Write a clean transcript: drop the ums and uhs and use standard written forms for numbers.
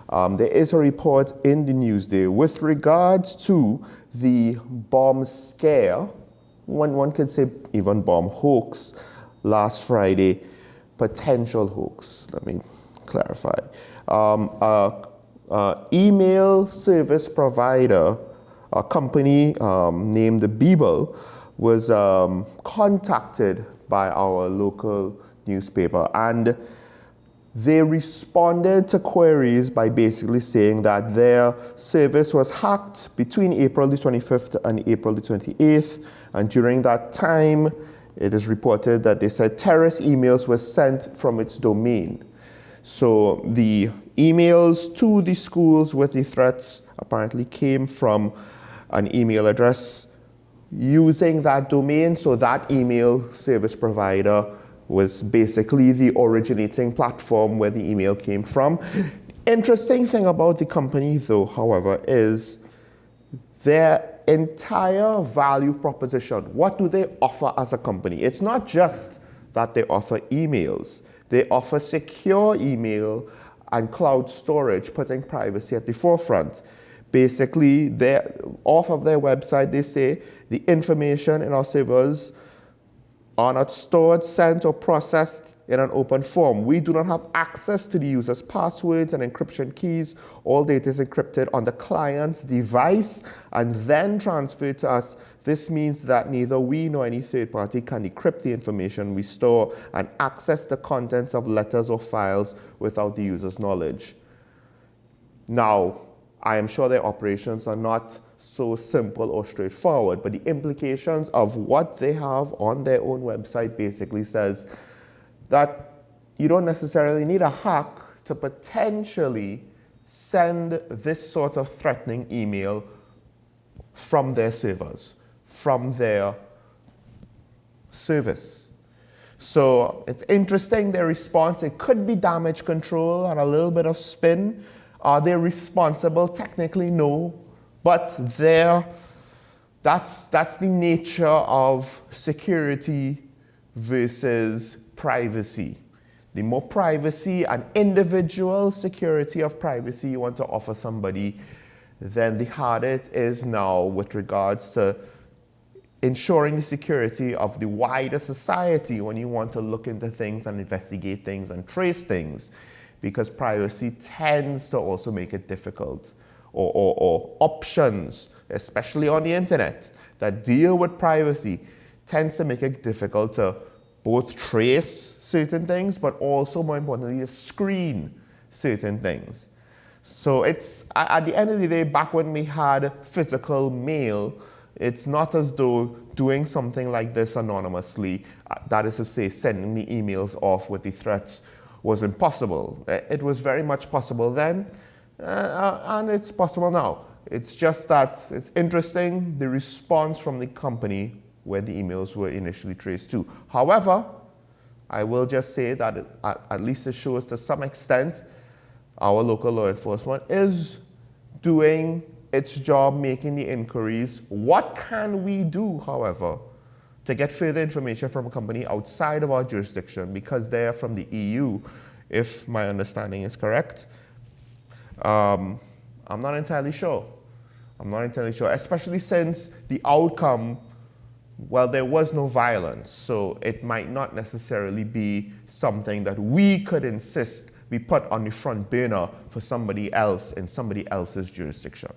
There is a report in the Newsday with regards to the bomb scare, one could say even bomb hoax, last Friday, potential hoax. Let me clarify. Email service provider, a company named Beeble, was contacted by our local newspaper, and they responded to queries by basically saying that their service was hacked between April the 25th and April the 28th, and during that time, it is reported that they said terrorist emails were sent from its domain. So the emails to the schools with the threats apparently came from an email address using that domain. So that email service provider was basically the originating platform where the email came from. Interesting thing about the company, though, however, is their entire value proposition. What do they offer as a company? It's not just that they offer emails. They offer secure email and cloud storage, putting privacy at the forefront. Basically, off of their website, they say the information in our servers are not stored, sent, or processed in an open form. We do not have access to the user's passwords and encryption keys. All data is encrypted on the client's device and then transferred to us. This means that neither we nor any third party can decrypt the information we store and access the contents of letters or files without the user's knowledge. Now, I am sure their operations are not so simple or straightforward, but the implications of what they have on their own website basically says that you don't necessarily need a hack to potentially send this sort of threatening email from their servers, from their service. So it's interesting, their response. It could be damage control and a little bit of spin. Are they responsible? Technically, no. But that's the nature of security versus privacy. The more privacy and individual security of privacy you want to offer somebody, then the harder it is now with regards to ensuring the security of the wider society when you want to look into things and investigate things and trace things, because privacy tends to also make it difficult. Or options, especially on the internet, that deal with privacy tends to make it difficult to both trace certain things, but also, more importantly, screen certain things. So it's, at the end of the day, back when we had physical mail, it's not as though doing something like this anonymously, that is to say, sending the emails off with the threats, was impossible. It was very much possible then, and it's possible now. It's just that it's interesting, the response from the company where the emails were initially traced to. However, I will just say that at least it shows to some extent our local law enforcement is doing its job, making the inquiries. What can we do, however, to get further information from a company outside of our jurisdiction, because they're from the EU, if my understanding is correct? I'm not entirely sure. Especially since the outcome, well, there was no violence, so it might not necessarily be something that we could insist be put on the front burner for somebody else in somebody else's jurisdiction.